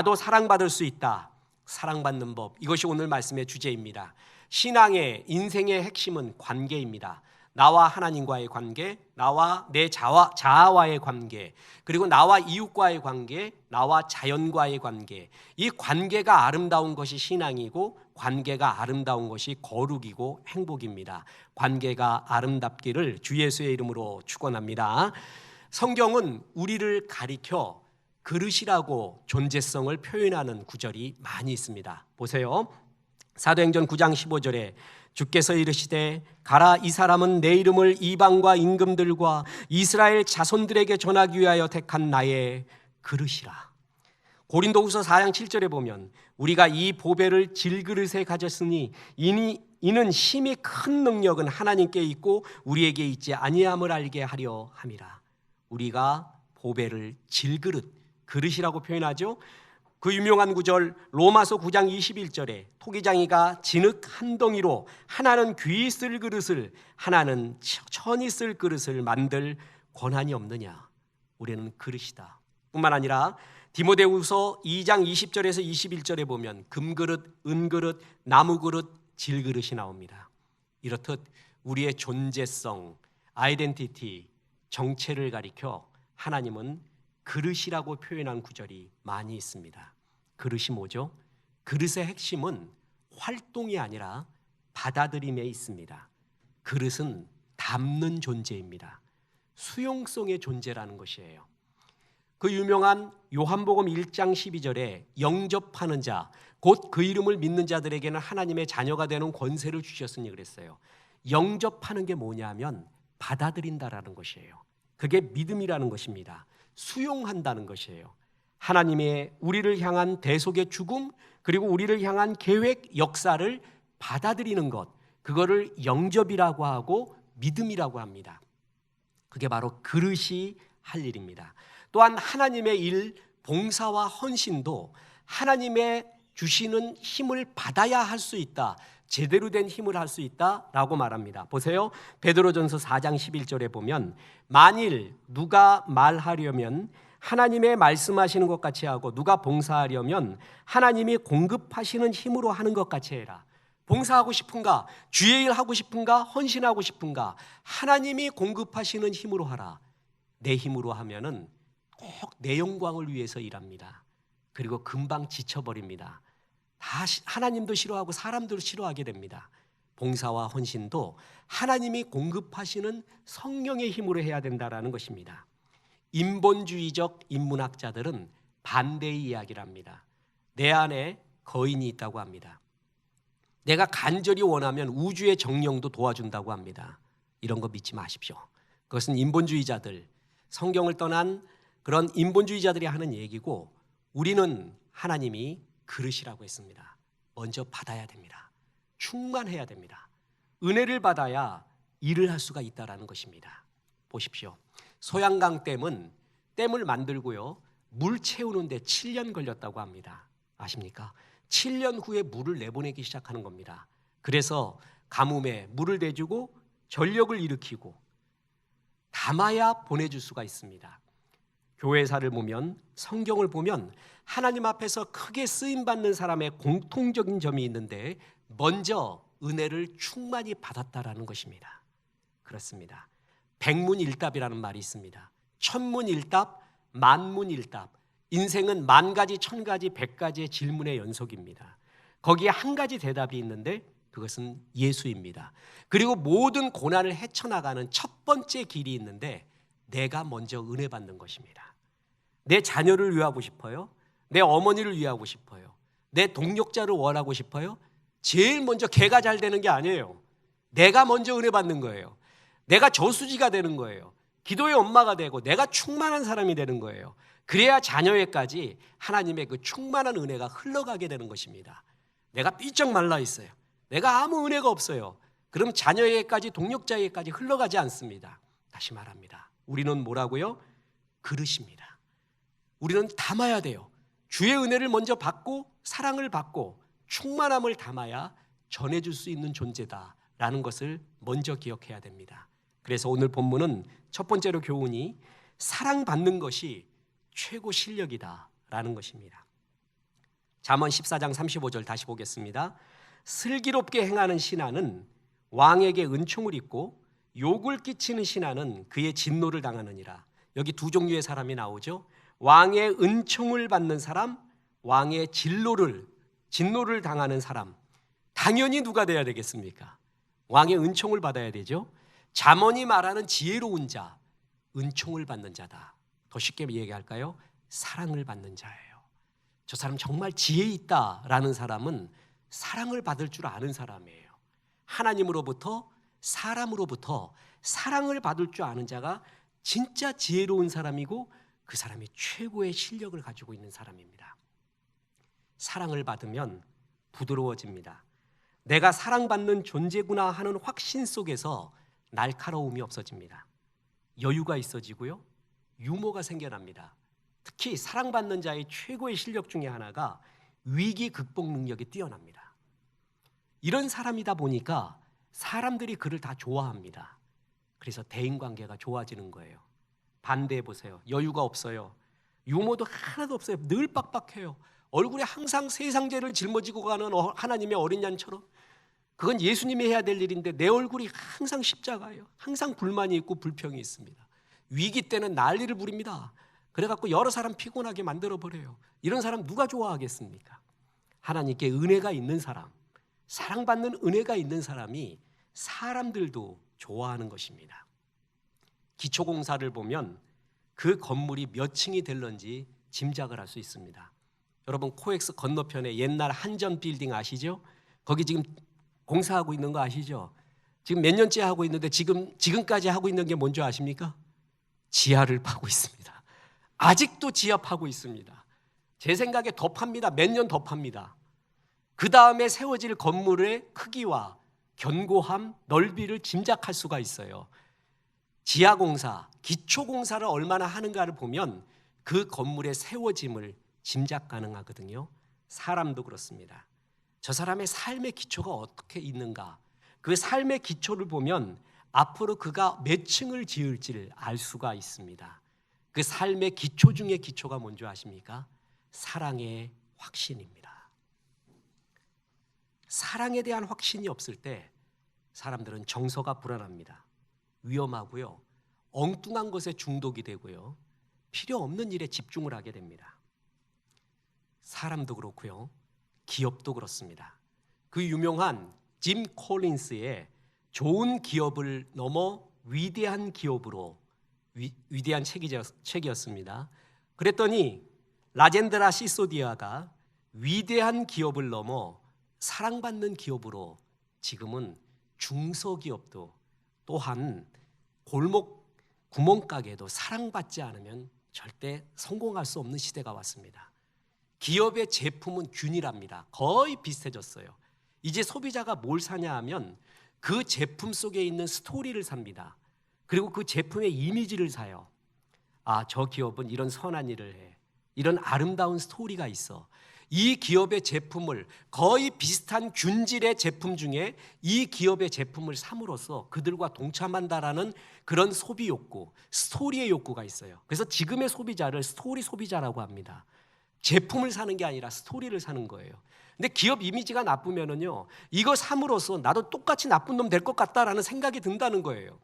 나도 사랑받을 수 있다. 사랑받는 법, 이것이 오늘 말씀의 주제입니다. 신앙의 인생의 핵심은 관계입니다. 나와 하나님과의 관계, 나와 내 자아와의 관계, 그리고 나와 이웃과의 관계, 나와 자연과의 관계. 이 관계가 아름다운 것이 신앙이고 관계가 아름다운 것이 거룩이고 행복입니다. 관계가 아름답기를 주 예수의 이름으로 축원합니다. 성경은 우리를 가리켜 그릇이라고 존재성을 표현하는 구절이 많이 있습니다. 보세요. 사도행전 9장 15절에 주께서 이르시되 가라, 이 사람은 내 이름을 이방과 임금들과 이스라엘 자손들에게 전하기 위하여 택한 나의 그릇이라. 고린도후서 4장 7절에 보면 우리가 이 보배를 질그릇에 가졌으니 이는 심히 큰 능력은 하나님께 있고 우리에게 있지 아니함을 알게 하려 함이라. 우리가 보배를 질그릇, 그릇이라고 표현하죠. 그 유명한 구절 로마서 9장 21절에 토기장이가 진흙 한 덩이로 하나는 귀 쓸 그릇을 하나는 천이 쓸 그릇을 만들 권한이 없느냐. 우리는 그릇이다. 뿐만 아니라 디모데후서 2장 20절에서 21절에 보면 금그릇, 은그릇, 나무그릇, 질그릇이 나옵니다. 이렇듯 우리의 존재성, 아이덴티티, 정체를 가리켜 하나님은 그릇이라고 표현한 구절이 많이 있습니다. 그릇이 뭐죠? 그릇의 핵심은 활동이 아니라 받아들임에 있습니다. 그릇은 담는 존재입니다. 수용성의 존재라는 것이에요. 그 유명한 요한복음 1장 12절에 영접하는 자, 곧 그 이름을 믿는 자들에게는 하나님의 자녀가 되는 권세를 주셨으니 그랬어요. 영접하는 게 뭐냐면 받아들인다라는 것이에요. 그게 믿음이라는 것입니다. 수용한다는 것이에요. 하나님의 우리를 향한 대속의 죽음, 그리고 우리를 향한 계획, 역사를 받아들이는 것, 그거를 영접이라고 하고 믿음이라고 합니다. 그게 바로 그릇이 할 일입니다. 또한 하나님의 일, 봉사와 헌신도 하나님의 주시는 힘을 받아야 할 수 있다, 제대로 된 힘을 할 수 있다라고 말합니다. 보세요. 베드로전서 4장 11절에 보면 만일 누가 말하려면 하나님의 말씀하시는 것 같이 하고 누가 봉사하려면 하나님이 공급하시는 힘으로 하는 것 같이 해라. 봉사하고 싶은가? 주의 일 하고 싶은가? 헌신하고 싶은가? 하나님이 공급하시는 힘으로 하라. 내 힘으로 하면은 꼭 내 영광을 위해서 일합니다. 그리고 금방 지쳐버립니다. 다 하나님도 싫어하고 사람도 싫어하게 됩니다. 봉사와 헌신도 하나님이 공급하시는 성령의 힘으로 해야 된다라는 것입니다. 인본주의적 인문학자들은 반대의 이야기를 합니다. 내 안에 거인이 있다고 합니다. 내가 간절히 원하면 우주의 정령도 도와준다고 합니다. 이런 거 믿지 마십시오. 그것은 인본주의자들, 성경을 떠난 그런 인본주의자들이 하는 얘기고, 우리는 하나님이 그릇이라고 했습니다. 먼저 받아야 됩니다. 충만해야 됩니다. 은혜를 받아야 일을 할 수가 있다는 것입니다. 보십시오. 소양강 댐을 만들고요, 물 채우는데 7년 걸렸다고 합니다. 아십니까? 7년 후에 물을 내보내기 시작하는 겁니다. 그래서 가뭄에 물을 대주고 전력을 일으키고 담아야 보내줄 수가 있습니다. 교회사를 보면, 성경을 보면 하나님 앞에서 크게 쓰임받는 사람의 공통적인 점이 있는데 먼저 은혜를 충만히 받았다라는 것입니다. 그렇습니다. 백문일답이라는 말이 있습니다. 천문일답, 만문일답. 인생은 만 가지, 천 가지, 백 가지의 질문의 연속입니다. 거기에 한 가지 대답이 있는데 그것은 예수입니다. 그리고 모든 고난을 헤쳐나가는 첫 번째 길이 있는데 내가 먼저 은혜 받는 것입니다. 내 자녀를 위하고 싶어요? 내 어머니를 위하고 싶어요? 내 동력자를 원하고 싶어요? 제일 먼저 걔가 잘 되는 게 아니에요. 내가 먼저 은혜 받는 거예요. 내가 저수지가 되는 거예요. 기도의 엄마가 되고 내가 충만한 사람이 되는 거예요. 그래야 자녀에까지 하나님의 그 충만한 은혜가 흘러가게 되는 것입니다. 내가 삐쩍 말라 있어요. 내가 아무 은혜가 없어요. 그럼 자녀에게까지, 동력자에게까지 흘러가지 않습니다. 다시 말합니다. 우리는 뭐라고요? 그릇입니다. 우리는 담아야 돼요. 주의 은혜를 먼저 받고 사랑을 받고 충만함을 담아야 전해줄 수 있는 존재다라는 것을 먼저 기억해야 됩니다. 그래서 오늘 본문은 첫 번째로 교훈이 사랑받는 것이 최고 실력이다라는 것입니다. 잠언 14장 35절 다시 보겠습니다. 슬기롭게 행하는 신하는 왕에게 은총을 입고 욕을 끼치는 신하는 그의 진노를 당하느니라. 여기 두 종류의 사람이 나오죠. 왕의 은총을 받는 사람, 왕의 진노를 당하는 사람. 당연히 누가 돼야 되겠습니까? 왕의 은총을 받아야 되죠. 잠언이 말하는 지혜로운 자, 은총을 받는 자다. 더 쉽게 얘기할까요? 사랑을 받는 자예요. 저 사람 정말 지혜 있다라는 사람은 사랑을 받을 줄 아는 사람이에요. 하나님으로부터 사람으로부터 사랑을 받을 줄 아는 자가 진짜 지혜로운 사람이고 그 사람이 최고의 실력을 가지고 있는 사람입니다. 사랑을 받으면 부드러워집니다. 내가 사랑받는 존재구나 하는 확신 속에서 날카로움이 없어집니다. 여유가 있어지고요, 유머가 생겨납니다. 특히 사랑받는 자의 최고의 실력 중에 하나가 위기 극복 능력이 뛰어납니다. 이런 사람이다 보니까 사람들이 그를 다 좋아합니다. 그래서 대인관계가 좋아지는 거예요. 반대해 보세요. 여유가 없어요. 유머도 하나도 없어요. 늘 빡빡해요. 얼굴에 항상 세상죄를 짊어지고 가는 하나님의 어린 양처럼. 그건 예수님이 해야 될 일인데 내 얼굴이 항상 십자가예요. 항상 불만이 있고 불평이 있습니다. 위기 때는 난리를 부립니다. 그래갖고 여러 사람 피곤하게 만들어버려요. 이런 사람 누가 좋아하겠습니까? 하나님께 은혜가 있는 사람, 사랑받는 은혜가 있는 사람이 사람들도 좋아하는 것입니다. 기초공사를 보면 그 건물이 몇 층이 될런지 짐작을 할 수 있습니다. 여러분 코엑스 건너편에 옛날 한전 빌딩 아시죠? 거기 지금 공사하고 있는 거 아시죠? 지금 몇 년째 하고 있는데 지금까지 하고 있는 게 뭔지 아십니까? 지하를 파고 있습니다. 아직도 지하 파고 있습니다. 제 생각에 더 팝니다. 몇 년 더 팝니다. 그 다음에 세워질 건물의 크기와 견고함, 넓이를 짐작할 수가 있어요. 지하공사, 기초공사를 얼마나 하는가를 보면 그 건물의 세워짐을 짐작 가능하거든요. 사람도 그렇습니다. 저 사람의 삶의 기초가 어떻게 있는가, 그 삶의 기초를 보면 앞으로 그가 몇 층을 지을지를 알 수가 있습니다. 그 삶의 기초 중에 기초가 뭔지 아십니까? 사랑의 확신입니다. 사랑에 대한 확신이 없을 때 사람들은 정서가 불안합니다. 위험하고요, 엉뚱한 것에 중독이 되고요, 필요 없는 일에 집중을 하게 됩니다. 사람도 그렇고요, 기업도 그렇습니다. 그 유명한 짐 콜린스의 좋은 기업을 넘어 위대한 기업으로, 위대한 책이었습니다. 그랬더니 라젠드라 시소디아가 위대한 기업을 넘어 사랑받는 기업으로 지금은 중소기업도 또한 골목 구멍가게도 사랑받지 않으면 절대 성공할 수 없는 시대가 왔습니다. 기업의 제품은 균일합니다. 거의 비슷해졌어요. 이제 소비자가 뭘 사냐 하면 그 제품 속에 있는 스토리를 삽니다. 그리고 그 제품의 이미지를 사요. 아, 저 기업은 이런 선한 일을 해. 이런 아름다운 스토리가 있어. 이 기업의 제품을, 거의 비슷한 균질의 제품 중에 이 기업의 제품을 삼으로써 그들과 동참한다라는 그런 소비 욕구, 스토리의 욕구가 있어요. 그래서 지금의 소비자를 스토리 소비자라고 합니다. 제품을 사는 게 아니라 스토리를 사는 거예요. 근데 기업 이미지가 나쁘면은요, 이거 삼으로써 나도 똑같이 나쁜 놈 될 것 같다라는 생각이 든다는 거예요.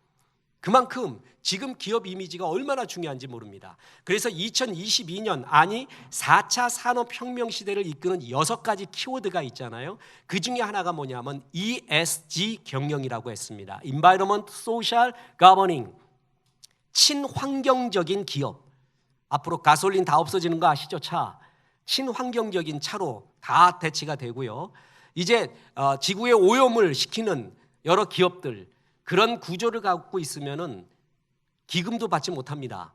그만큼 지금 기업 이미지가 얼마나 중요한지 모릅니다. 그래서 2022년, 아니 4차 산업혁명 시대를 이끄는 6가지 키워드가 있잖아요. 그 중에 하나가 뭐냐면 ESG 경영이라고 했습니다. Environment, Social, Governing. 친환경적인 기업. 앞으로 가솔린 다 없어지는 거 아시죠? 차. 친환경적인 차로 다 대체가 되고요. 이제 지구의 오염을 시키는 여러 기업들, 그런 구조를 갖고 있으면은 기금도 받지 못합니다.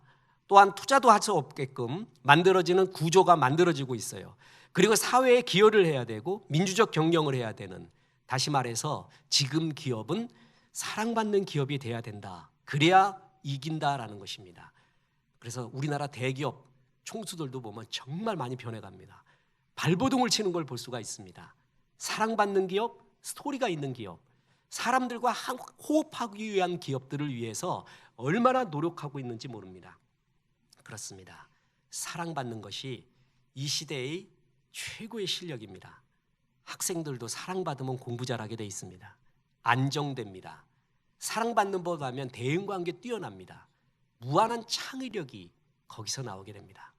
또한 투자도 할 수 없게끔 만들어지는 구조가 만들어지고 있어요. 그리고 사회에 기여를 해야 되고 민주적 경영을 해야 되는, 다시 말해서 지금 기업은 사랑받는 기업이 돼야 된다. 그래야 이긴다라는 것입니다. 그래서 우리나라 대기업 총수들도 보면 정말 많이 변해갑니다. 발버둥을 치는 걸 볼 수가 있습니다. 사랑받는 기업, 스토리가 있는 기업, 사람들과 호흡하기 위한 기업들을 위해서 얼마나 노력하고 있는지 모릅니다. 그렇습니다. 사랑받는 것이 이 시대의 최고의 실력입니다. 학생들도 사랑받으면 공부 잘하게 돼 있습니다. 안정됩니다. 사랑받는 법 하면 대인관계 뛰어납니다. 무한한 창의력이 거기서 나오게 됩니다.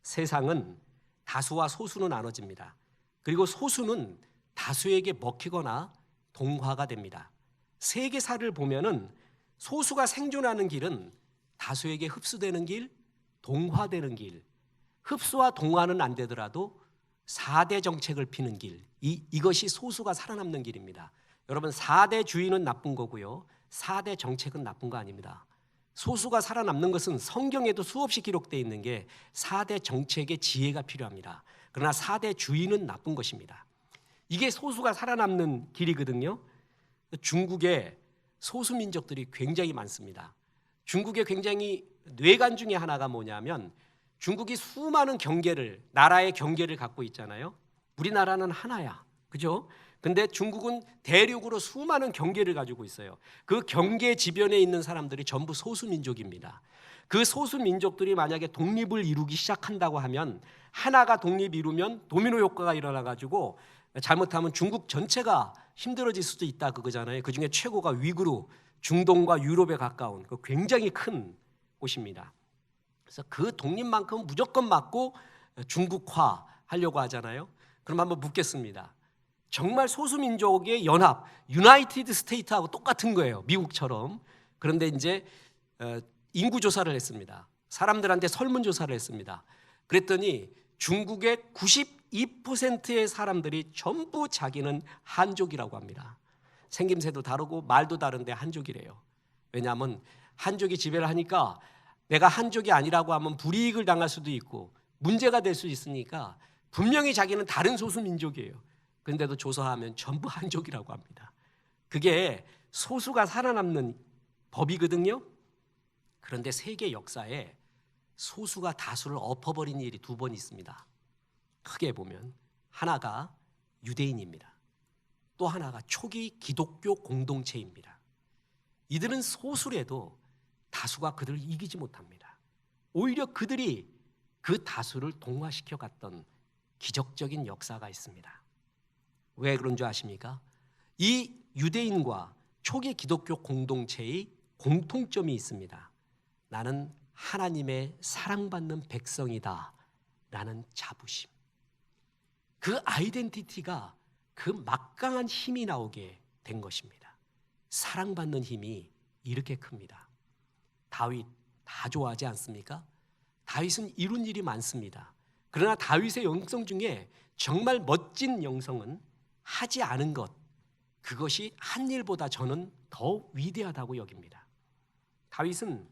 세상은 다수와 소수로 나눠집니다. 그리고 소수는 다수에게 먹히거나 동화가 됩니다. 세계사를 보면은 소수가 생존하는 길은 다수에게 흡수되는 길, 동화되는 길, 흡수와 동화는 안 되더라도 4대 정책을 피는 길, 이것이 소수가 살아남는 길입니다. 여러분, 4대 주의는 나쁜 거고요, 4대 정책은 나쁜 거 아닙니다. 소수가 살아남는 것은 성경에도 수없이 기록되어 있는 게 4대 정책의 지혜가 필요합니다. 그러나 4대 주의는 나쁜 것입니다. 이게 소수가 살아남는 길이거든요. 중국에 소수민족들이 굉장히 많습니다. 중국의 굉장히 뇌관 중에 하나가 뭐냐면, 중국이 수많은 경계를, 나라의 경계를 갖고 있잖아요. 우리나라는 하나야, 그죠? 근데 중국은 대륙으로 수많은 경계를 가지고 있어요. 그 경계 지변에 있는 사람들이 전부 소수민족입니다. 그 소수민족들이 만약에 독립을 이루기 시작한다고 하면, 하나가 독립 이루면 도미노 효과가 일어나가지고 잘못하면 중국 전체가 힘들어질 수도 있다, 그거잖아요. 그중에 최고가 위구르, 중동과 유럽에 가까운 그 굉장히 큰 곳입니다. 그래서 그 독립만큼 무조건 맞고 중국화 하려고 하잖아요. 그럼 한번 묻겠습니다. 정말 소수민족의 연합, 유나이티드 스테이트하고 똑같은 거예요, 미국처럼. 그런데 이제 인구조사를 했습니다. 사람들한테 설문조사를 했습니다. 그랬더니 중국의 92%의 사람들이 전부 자기는 한족이라고 합니다. 생김새도 다르고 말도 다른데 한족이래요. 왜냐하면 한족이 지배를 하니까 내가 한족이 아니라고 하면 불이익을 당할 수도 있고 문제가 될 수 있으니까 분명히 자기는 다른 소수민족이에요. 그런데도 조사하면 전부 한족이라고 합니다. 그게 소수가 살아남는 법이거든요. 그런데 세계 역사에 소수가 다수를 엎어버린 일이 2번 있습니다. 크게 보면 하나가 유대인입니다. 또 하나가 초기 기독교 공동체입니다. 이들은 소수라도 다수가 그들을 이기지 못합니다. 오히려 그들이 그 다수를 동화시켜 갔던 기적적인 역사가 있습니다. 왜 그런 줄 아십니까? 이 유대인과 초기 기독교 공동체의 공통점이 있습니다. 나는 하나님의 사랑받는 백성이다 라는 자부심. 그 아이덴티티가 그 막강한 힘이 나오게 된 것입니다. 사랑받는 힘이 이렇게 큽니다. 다윗 다 좋아하지 않습니까? 다윗은 이룬 일이 많습니다. 그러나 다윗의 영성 중에 정말 멋진 영성은 하지 않은 것, 그것이 한 일보다 저는 더 위대하다고 여깁니다. 다윗은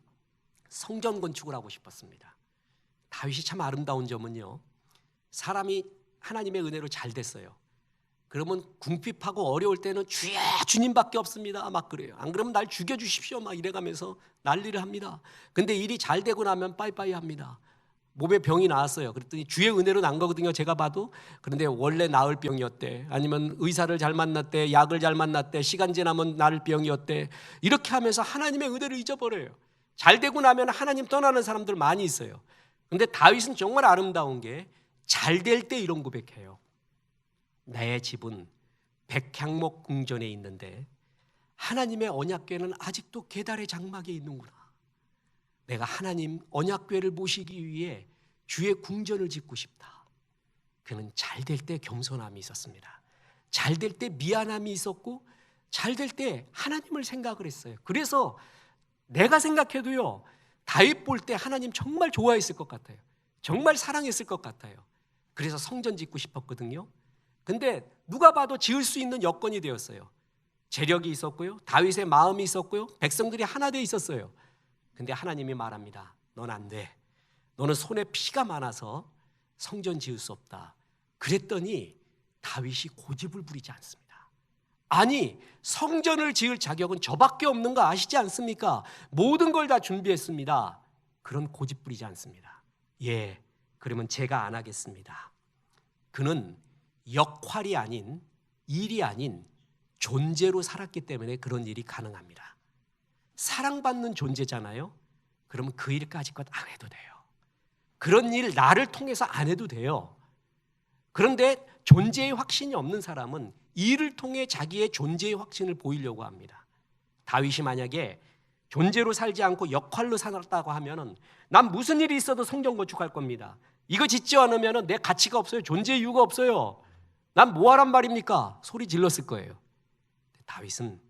성전 건축을 하고 싶었습니다. 다윗이 참 아름다운 점은요, 사람이 하나님의 은혜로 잘 됐어요. 그러면 궁핍하고 어려울 때는 주야 주님밖에 없습니다 막 그래요. 안 그러면 날 죽여주십시오 막 이래가면서 난리를 합니다. 근데 일이 잘 되고 나면 빠이빠이 합니다. 몸에 병이 나왔어요. 그랬더니 주의 은혜로 난 거거든요, 제가 봐도. 그런데 원래 나을 병이었대, 아니면 의사를 잘 만났대, 약을 잘 만났대, 시간 지나면 나을 병이었대. 이렇게 하면서 하나님의 은혜를 잊어버려요. 잘 되고 나면 하나님 떠나는 사람들 많이 있어요. 그런데 다윗은 정말 아름다운 게 잘 될 때 이런 고백해요. 내 집은 백향목 궁전에 있는데 하나님의 언약궤는 아직도 계달의 장막에 있는구나. 내가 하나님 언약궤를 모시기 위해 주의 궁전을 짓고 싶다. 그는 잘 될 때 겸손함이 있었습니다. 잘 될 때 미안함이 있었고, 잘 될 때 하나님을 생각을 했어요. 그래서 내가 생각해도요, 다윗 볼 때 하나님 정말 좋아했을 것 같아요. 정말 사랑했을 것 같아요. 그래서 성전 짓고 싶었거든요. 근데 누가 봐도 지을 수 있는 여건이 되었어요. 재력이 있었고요, 다윗의 마음이 있었고요, 백성들이 하나 돼 있었어요. 근데 하나님이 말합니다. 넌 안 돼. 너는 손에 피가 많아서 성전 지을 수 없다. 그랬더니 다윗이 고집을 부리지 않습니다. 아니, 성전을 지을 자격은 저밖에 없는 거 아시지 않습니까? 모든 걸 다 준비했습니다. 그런 고집 부리지 않습니다. 예, 그러면 제가 안 하겠습니다. 그는 역할이 아닌, 일이 아닌 존재로 살았기 때문에 그런 일이 가능합니다. 사랑받는 존재잖아요. 그러면 그 일까지껏 안 해도 돼요. 그런 일 나를 통해서 안 해도 돼요. 그런데 존재의 확신이 없는 사람은 일을 통해 자기의 존재의 확신을 보이려고 합니다. 다윗이 만약에 존재로 살지 않고 역할로 살았다고 하면은 난 무슨 일이 있어도 성전 건축할 겁니다. 이거 짓지 않으면 내 가치가 없어요. 존재 이유가 없어요. 난 뭐하란 말입니까? 소리 질렀을 거예요. 다윗은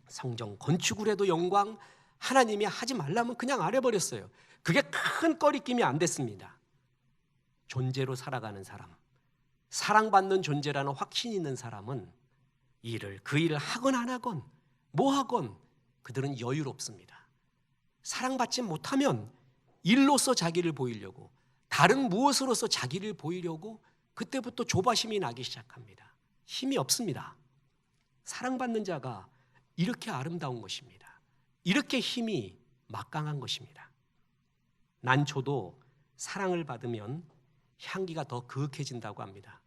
성전 건축을 해도 영광, 하나님이 하지 말라면 그냥 안 해버렸어요. 그게 큰 꺼리낌이 안 됐습니다. 존재로 살아가는 사람, 사랑받는 존재라는 확신이 있는 사람은 그 일을 하건 안 하건 뭐 하건 그들은 여유롭습니다. 사랑받지 못하면 일로서 자기를 보이려고, 다른 무엇으로서 자기를 보이려고 그때부터 조바심이 나기 시작합니다. 힘이 없습니다. 사랑받는 자가 이렇게 아름다운 것입니다. 이렇게 힘이 막강한 것입니다. 난초도 사랑을 받으면 향기가 더 그윽해진다고 합니다.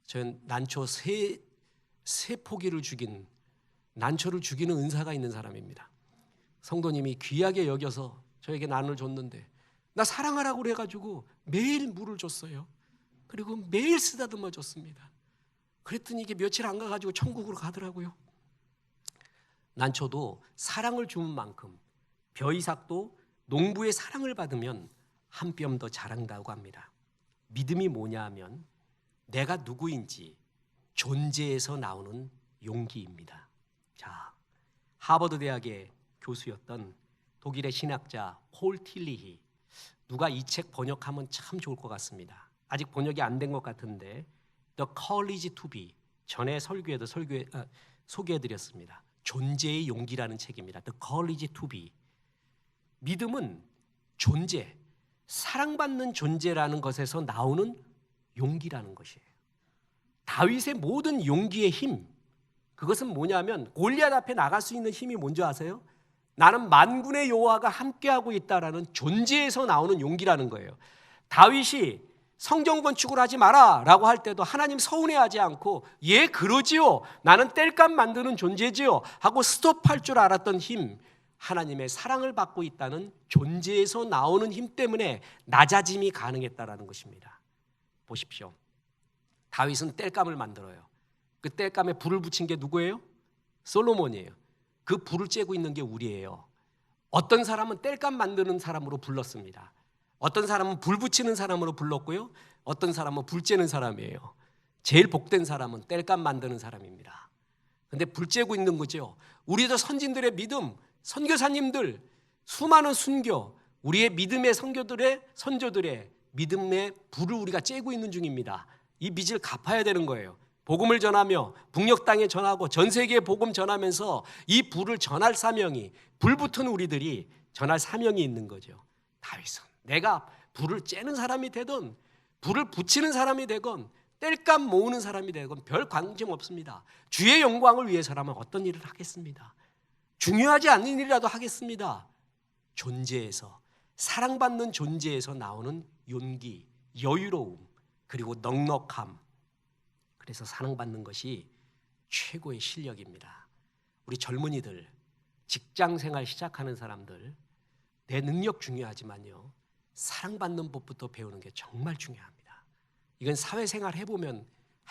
저는 난초 세 포기를 죽인, 난초를 죽이는 은사가 있는 사람입니다. 성도님이 귀하게 여겨서 저에게 난을 줬는데 나 사랑하라고 그래가지고 매일 물을 줬어요. 그리고 매일 쓰다듬어 줬습니다. 그랬더니 이게 며칠 안 가가지고 천국으로 가더라고요. 난초도 사랑을 주는 만큼 벼이삭도 농부의 사랑을 받으면 한 뼘 더 자란다고 합니다. 믿음이 뭐냐 하면 내가 누구인지 존재에서 나오는 용기입니다. 자, 하버드 대학의 교수였던 독일의 신학자 폴 틸리히, 누가 이 책 번역하면 참 좋을 것 같습니다. 아직 번역이 안 된 것 같은데 The Courage to Be, 전에 설교에도 소개해드렸습니다. 존재의 용기라는 책입니다. The Courage to Be. 믿음은 존재, 사랑받는 존재라는 것에서 나오는 용기라는 것이에요. 다윗의 모든 용기의 힘, 그것은 뭐냐면 골리앗 앞에 나갈 수 있는 힘이 뭔지 아세요? 나는 만군의 여호와가 함께하고 있다라는 존재에서 나오는 용기라는 거예요. 다윗이 성전 건축을 하지 마라 라고 할 때도 하나님 서운해하지 않고 예 그러지요, 나는 땔감 만드는 존재지요 하고 스톱할 줄 알았던 힘, 하나님의 사랑을 받고 있다는 존재에서 나오는 힘 때문에 낮아짐이 가능했다라는 것입니다. 보십시오. 다윗은 땔감을 만들어요. 그 땔감에 불을 붙인 게 누구예요? 솔로몬이에요. 그 불을 쬐고 있는 게 우리예요. 어떤 사람은 땔감 만드는 사람으로 불렀습니다. 어떤 사람은 불 붙이는 사람으로 불렀고요. 어떤 사람은 불 쬐는 사람이에요. 제일 복된 사람은 땔감 만드는 사람입니다. 근데 불 쬐고 있는 거죠. 우리도 선진들의 믿음, 선교사님들, 수많은 순교, 우리의 믿음의 선조들의 믿음의 불을 우리가 쬐고 있는 중입니다. 이 빚을 갚아야 되는 거예요. 복음을 전하며 북녘 땅에 전하고 전 세계에 복음 전하면서 이 불을 전할 사명이, 불 붙은 우리들이 전할 사명이 있는 거죠. 다윗은 내가 불을 쬐는 사람이 되든 불을 붙이는 사람이 되건 땔감 모으는 사람이 되건 별 관심 없습니다. 주의 영광을 위해서라면 어떤 일을 하겠습니다. 중요하지 않은 일이라도 하겠습니다. 존재에서, 사랑받는 존재에서 나오는 용기, 여유로움, 그리고 넉넉함, 그래서 사랑받는 것이 최고의 실력입니다. 우리 젊은이들, 직장생활 시작하는 사람들, 내 능력 중요하지만요, 사랑받는 법부터 배우는 게 정말 중요합니다. 이건 사회생활 해보면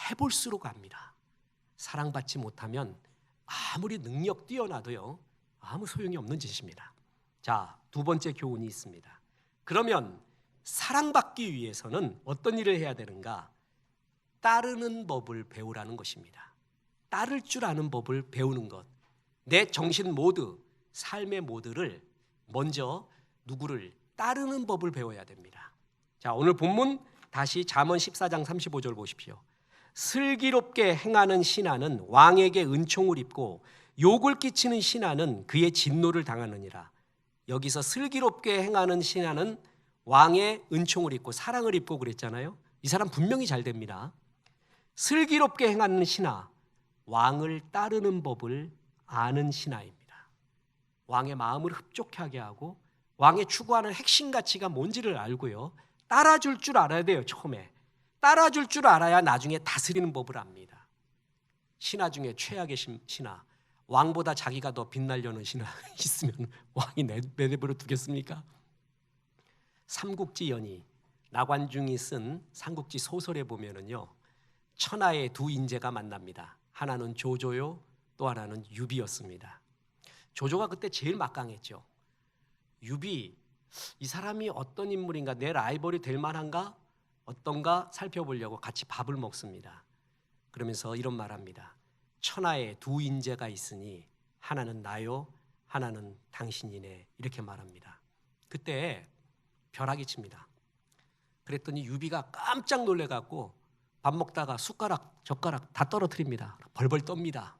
해볼수록 압니다. 사랑받지 못하면 아무리 능력 뛰어나도요, 아무 소용이 없는 짓입니다. 자, 두 번째 교훈이 있습니다. 그러면 사랑받기 위해서는 어떤 일을 해야 되는가? 따르는 법을 배우라는 것입니다. 따를 줄 아는 법을 배우는 것. 내 정신 모드, 삶의 모드를 먼저 누구를 따르는 법을 배워야 됩니다. 자, 오늘 본문 다시 잠언 14장 35절 보십시오. 슬기롭게 행하는 신하는 왕에게 은총을 입고 욕을 끼치는 신하는 그의 진노를 당하느니라. 여기서 슬기롭게 행하는 신하는 왕의 은총을 입고 사랑을 입고 그랬잖아요. 이 사람 분명히 잘 됩니다. 슬기롭게 행하는 신하, 왕을 따르는 법을 아는 신하입니다. 왕의 마음을 흡족하게 하고 왕의 추구하는 핵심 가치가 뭔지를 알고요, 따라줄 줄 알아야 돼요. 처음에 따라줄 줄 알아야 나중에 다스리는 법을 압니다. 신하 중에 최악의 신하, 왕보다 자기가 더 빛나려는 신하 있으면 왕이 내버려 두겠습니까? 삼국지 연희, 나관중이 쓴 삼국지 소설에 보면은요, 천하의 두 인재가 만납니다. 하나는 조조요, 또 하나는 유비였습니다. 조조가 그때 제일 막강했죠. 유비, 이 사람이 어떤 인물인가, 내 라이벌이 될 만한가, 어떤가 살펴보려고 같이 밥을 먹습니다. 그러면서 이런 말합니다. 천하에 두 인재가 있으니 하나는 나요, 하나는 당신이네, 이렇게 말합니다. 그때 벼락이 칩니다. 그랬더니 유비가 깜짝 놀래갖고 밥 먹다가 숟가락, 젓가락 다 떨어뜨립니다. 벌벌 떱니다.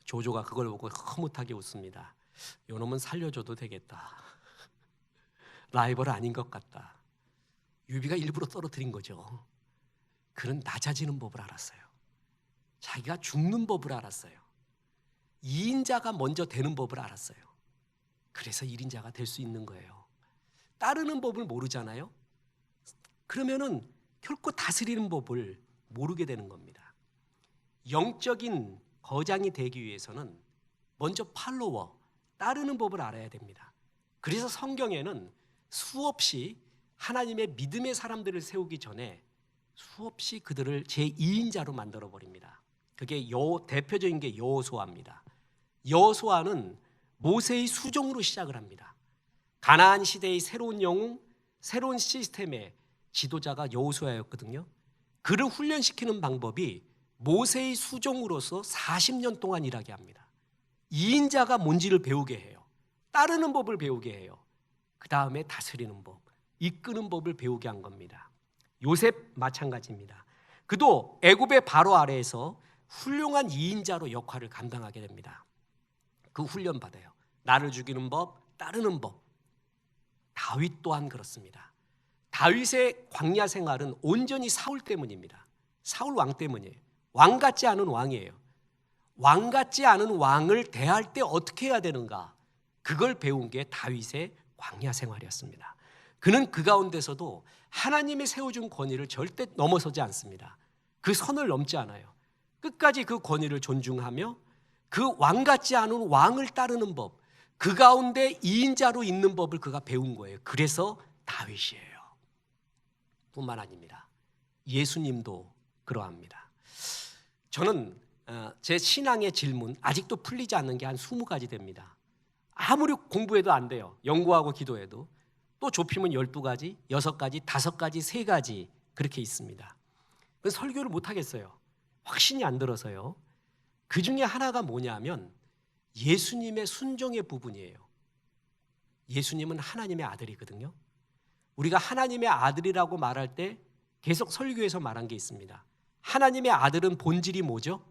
조조가 그걸 보고 흐뭇하게 웃습니다. 요놈은 살려줘도 되겠다. 라이벌 아닌 것 같다. 유비가 일부러 떨어뜨린 거죠. 그는 낮아지는 법을 알았어요. 자기가 죽는 법을 알았어요. 2인자가 먼저 되는 법을 알았어요. 그래서 1인자가 될 수 있는 거예요. 따르는 법을 모르잖아요. 그러면은 결코 다스리는 법을 모르게 되는 겁니다. 영적인 거장이 되기 위해서는 먼저 팔로워, 따르는 법을 알아야 됩니다. 그래서 성경에는 수없이 하나님의 믿음의 사람들을 세우기 전에 수없이 그들을 제2인자로 만들어 버립니다. 그게 대표적인 게 여호수아입니다. 여호수아는 모세의 수종으로 시작을 합니다. 가나안 시대의 새로운 영웅, 새로운 시스템의 지도자가 여호수아였거든요. 그를 훈련시키는 방법이 모세의 수종으로서 40년 동안 일하게 합니다. 2인자가 뭔지를 배우게 해요. 따르는 법을 배우게 해요. 그 다음에 다스리는 법, 이끄는 법을 배우게 한 겁니다. 요셉 마찬가지입니다. 그도 애굽의 바로 아래에서 훌륭한 2인자로 역할을 감당하게 됩니다. 그 훈련 받아요. 나를 죽이는 법, 따르는 법. 다윗 또한 그렇습니다. 다윗의 광야 생활은 온전히 사울 때문입니다. 사울 왕 때문이에요. 왕 같지 않은 왕이에요. 왕 같지 않은 왕을 대할 때 어떻게 해야 되는가, 그걸 배운 게 다윗의 광야 생활이었습니다. 그는 그 가운데서도 하나님이 세워준 권위를 절대 넘어서지 않습니다. 그 선을 넘지 않아요. 끝까지 그 권위를 존중하며 그 왕 같지 않은 왕을 따르는 법, 그 가운데 2인자로 있는 법을 그가 배운 거예요. 그래서 다윗이에요. 뿐만 아닙니다. 예수님도 그러합니다. 저는 제 신앙의 질문 아직도 풀리지 않는 게 한 20가지 됩니다. 아무리 공부해도 안 돼요. 연구하고 기도해도. 또 좁히면 12가지, 6가지, 5가지, 3가지 그렇게 있습니다. 그래서 설교를 못 하겠어요. 확신이 안 들어서요. 그 중에 하나가 뭐냐면 예수님의 순종의 부분이에요. 예수님은 하나님의 아들이거든요. 우리가 하나님의 아들이라고 말할 때 계속 설교에서 말한 게 있습니다. 하나님의 아들은 본질이 뭐죠?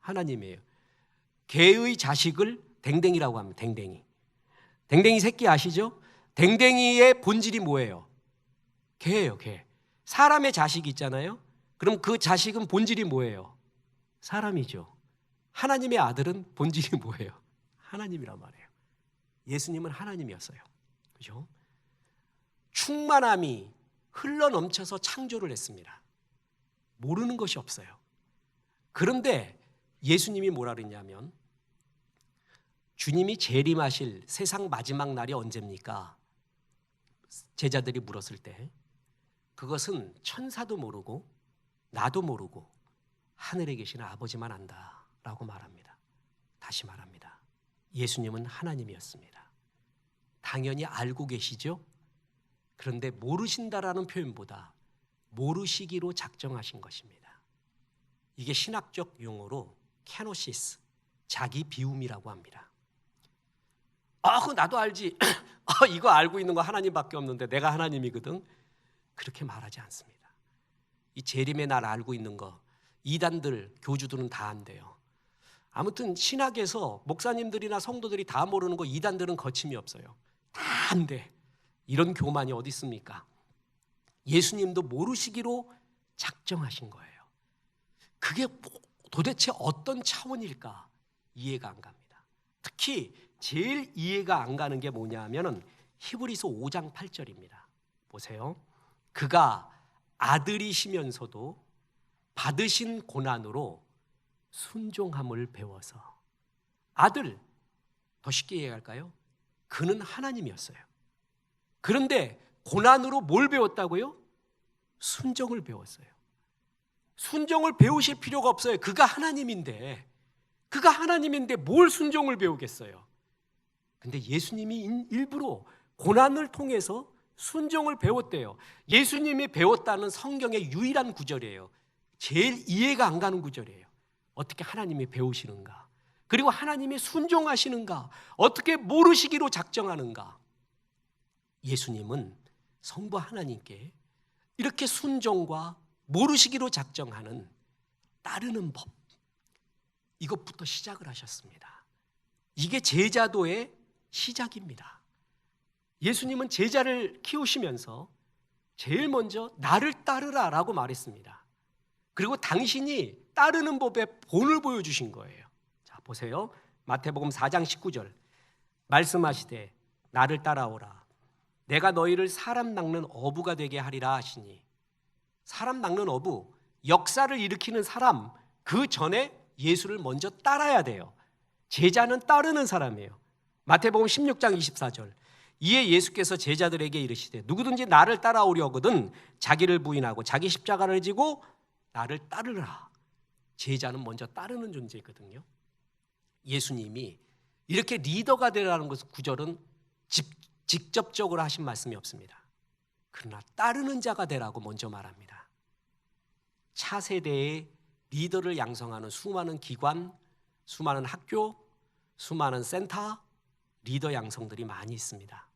하나님이에요. 개의 자식을 댕댕이라고 합니다. 댕댕이. 댕댕이 새끼 아시죠? 댕댕이의 본질이 뭐예요? 개예요, 개. 사람의 자식이 있잖아요. 그럼 그 자식은 본질이 뭐예요? 사람이죠. 하나님의 아들은 본질이 뭐예요? 하나님이란 말이에요. 예수님은 하나님이었어요. 그죠? 충만함이 흘러넘쳐서 창조를 했습니다. 모르는 것이 없어요. 그런데 예수님이 뭐라 그랬냐면 주님이 재림하실 세상 마지막 날이 언제입니까? 제자들이 물었을 때 그것은 천사도 모르고 나도 모르고 하늘에 계신 아버지만 안다라고 말합니다. 다시 말합니다. 예수님은 하나님이었습니다. 당연히 알고 계시죠? 그런데 모르신다라는 표현보다 모르시기로 작정하신 것입니다. 이게 신학적 용어로 케노시스, 자기 비움이라고 합니다. 그거 나도 알지. 이거 알고 있는 거 하나님밖에 없는데 내가 하나님이거든. 그렇게 말하지 않습니다. 이 재림의 날 알고 있는 거 이단들, 교주들은 다 안 돼요. 아무튼 신학에서 목사님들이나 성도들이 다 모르는 거 이단들은 거침이 없어요. 다 안 돼. 이런 교만이 어디 있습니까? 예수님도 모르시기로 작정하신 거예요. 그게 도대체 어떤 차원일까 이해가 안 갑니다. 특히 제일 이해가 안 가는 게 뭐냐 하면은 히브리서 5장 8절입니다. 보세요. 그가 아들이시면서도 받으신 고난으로 순종함을 배워서. 아들, 더 쉽게 이해할까요? 그는 하나님이었어요. 그런데 고난으로 뭘 배웠다고요? 순종을 배웠어요. 순종을 배우실 필요가 없어요. 그가 하나님인데 뭘 순종을 배우겠어요? 근데 예수님이 일부러 고난을 통해서 순종을 배웠대요. 예수님이 배웠다는 성경의 유일한 구절이에요. 제일 이해가 안 가는 구절이에요. 어떻게 하나님이 배우시는가? 그리고 하나님이 순종하시는가? 어떻게 모르시기로 작정하는가? 예수님은 성부 하나님께 이렇게 순종과 모르시기로 작정하는 따르는 법, 이것부터 시작을 하셨습니다. 이게 제자도의 시작입니다. 예수님은 제자를 키우시면서 제일 먼저 나를 따르라 라고 말했습니다. 그리고 당신이 따르는 법의 본을 보여주신 거예요. 자, 보세요. 마태복음 4장 19절 말씀하시되 나를 따라오라. 내가 너희를 사람 낚는 어부가 되게 하리라 하시니, 사람 낚는 어부, 역사를 일으키는 사람, 그 전에 예수를 먼저 따라야 돼요. 제자는 따르는 사람이에요. 마태복음 16장 24절 이에 예수께서 제자들에게 이르시되 누구든지 나를 따라오려거든 자기를 부인하고 자기 십자가를 지고 나를 따르라. 제자는 먼저 따르는 존재거든요. 예수님이 이렇게 리더가 되라는 것은 구절은 직접적으로 하신 말씀이 없습니다. 그러나 따르는 자가 되라고 먼저 말합니다. 차세대의 리더를 양성하는 수많은 기관, 수많은 학교, 수많은 센터, 리더 양성들이 많이 있습니다.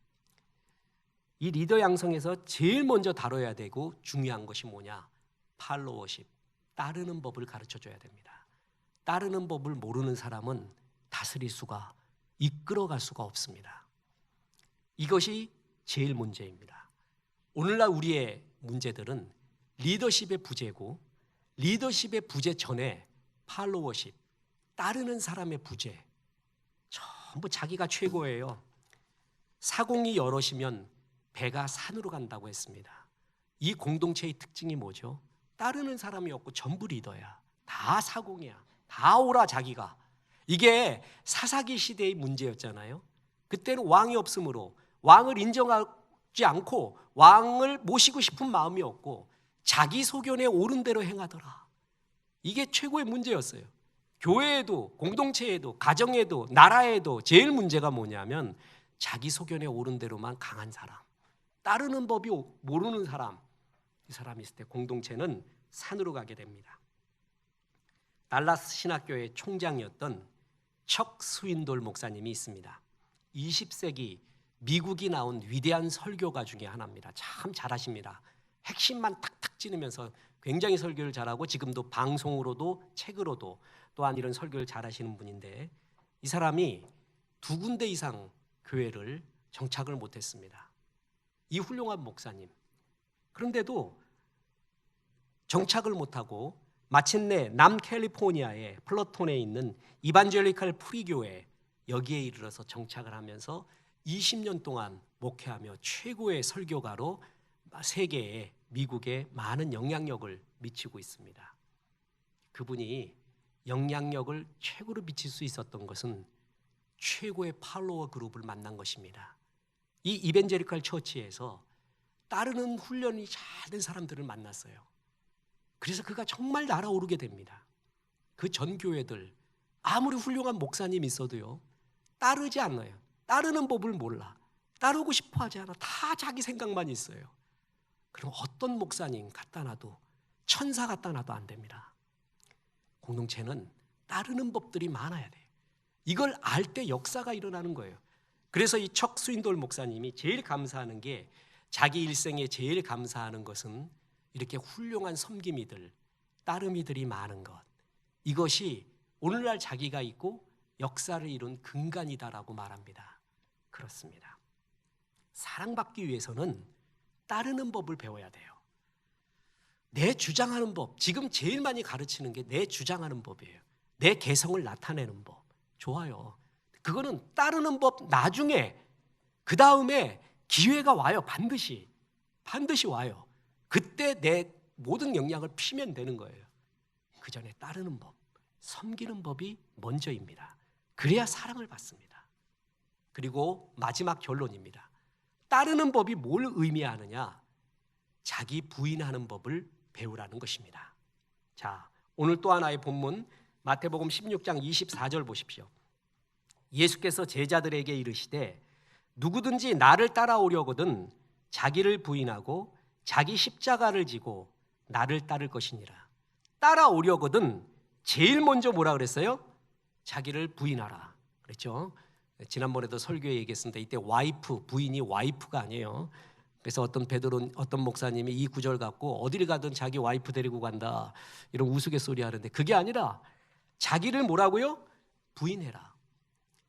이 리더 양성에서 제일 먼저 다뤄야 되고 중요한 것이 뭐냐? 팔로워십, 따르는 법을 가르쳐줘야 됩니다. 따르는 법을 모르는 사람은 다스릴 수가, 이끌어갈 수가 없습니다. 이것이 제일 문제입니다. 오늘날 우리의 문제들은 리더십의 부재고, 리더십의 부재 전에 팔로워십, 따르는 사람의 부재, 전부 자기가 최고예요. 사공이 여럿이면 배가 산으로 간다고 했습니다. 이 공동체의 특징이 뭐죠? 따르는 사람이 없고 전부 리더야. 다 사공이야. 다 오라 자기가. 이게 사사기 시대의 문제였잖아요. 그때는 왕이 없으므로 왕을 인정하지 않고 왕을 모시고 싶은 마음이 없고 자기 소견에 옳은 대로 행하더라. 이게 최고의 문제였어요. 교회에도, 공동체에도, 가정에도, 나라에도 제일 문제가 뭐냐면 자기 소견에 옳은 대로만 강한 사람, 따르는 법이 모르는 사람, 이 사람이 있을 때 공동체는 산으로 가게 됩니다. 달라스 신학교의 총장이었던 척 스윈돌 목사님이 있습니다. 20세기 미국이 나온 위대한 설교가 중에 하나입니다. 참 잘하십니다. 핵심만 탁탁 찌르면서 굉장히 설교를 잘하고 지금도 방송으로도 책으로도 또한 이런 설교를 잘하시는 분인데, 이 사람이 2군데 이상 교회를 정착을 못했습니다. 이 훌륭한 목사님. 그런데도 정착을 못하고 마침내 남캘리포니아의 플러톤에 있는 이반젤리칼 프리교회, 여기에 이르러서 정착을 하면서 20년 동안 목회하며 최고의 설교가로 세계에, 미국에 많은 영향력을 미치고 있습니다. 그분이 영향력을 최고로 미칠 수 있었던 것은 최고의 팔로워 그룹을 만난 것입니다. 이 이벤제리칼 처치에서 따르는 훈련이 잘 된 사람들을 만났어요. 그래서 그가 정말 날아오르게 됩니다. 그 전 교회들 아무리 훌륭한 목사님이 있어도요, 따르지 않아요. 따르는 법을 몰라. 따르고 싶어 하지 않아. 다 자기 생각만 있어요. 그럼 어떤 목사님 갖다 놔도, 천사 갖다 놔도 안 됩니다. 공동체는 따르는 법들이 많아야 돼요. 이걸 알 때 역사가 일어나는 거예요. 그래서 이 척 스윈돌 목사님이 제일 감사하는 게, 자기 일생에 제일 감사하는 것은 이렇게 훌륭한 섬김이들, 따름이들이 많은 것, 이것이 오늘날 자기가 있고 역사를 이룬 근간이다라고 말합니다. 그렇습니다. 사랑받기 위해서는 따르는 법을 배워야 돼요. 내 주장하는 법, 지금 제일 많이 가르치는 게 내 주장하는 법이에요. 내 개성을 나타내는 법. 좋아요. 그거는 따르는 법 나중에, 그 다음에 기회가 와요. 반드시 와요. 그때 내 모든 역량을 피면 되는 거예요. 그 전에 따르는 법, 섬기는 법이 먼저입니다. 그래야 사랑을 받습니다. 그리고 마지막 결론입니다. 따르는 법이 뭘 의미하느냐? 자기 부인하는 법을 배우라는 것입니다. 자, 오늘 또 하나의 본문 마태복음 16장 24절 보십시오. 예수께서 제자들에게 이르시되 누구든지 나를 따라오려거든 자기를 부인하고 자기 십자가를 지고 나를 따를 것이니라. 따라오려거든 제일 먼저 뭐라 그랬어요? 자기를 부인하라 그랬죠. 지난번에도 설교에 얘기했습니다. 이때 와이프, 부인이 와이프가 아니에요. 그래서 어떤 목사님이 이 구절 갖고 어디를 가든 자기 와이프 데리고 간다 이런 우스갯소리 하는데 그게 아니라 자기를 뭐라고요? 부인해라.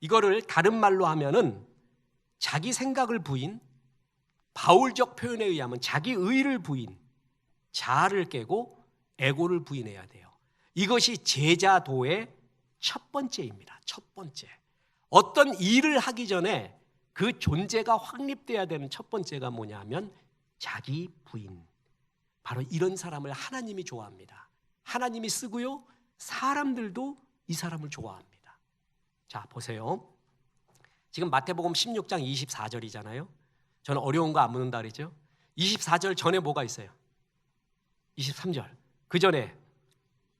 이거를 다른 말로 하면은 자기 생각을 부인, 바울적 표현에 의하면 자기 의를 부인, 자아를 깨고 에고를 부인해야 돼요. 이것이 제자도의 첫 번째입니다. 첫 번째. 어떤 일을 하기 전에 그 존재가 확립돼야 되는 첫 번째가 뭐냐 하면 자기 부인. 바로 이런 사람을 하나님이 좋아합니다. 하나님이 쓰고요. 사람들도 이 사람을 좋아합니다. 자, 보세요. 지금 마태복음 16장 24절이잖아요. 저는 어려운 거 안 묻는다 그랬죠. 24절 전에 뭐가 있어요? 23절. 그 전에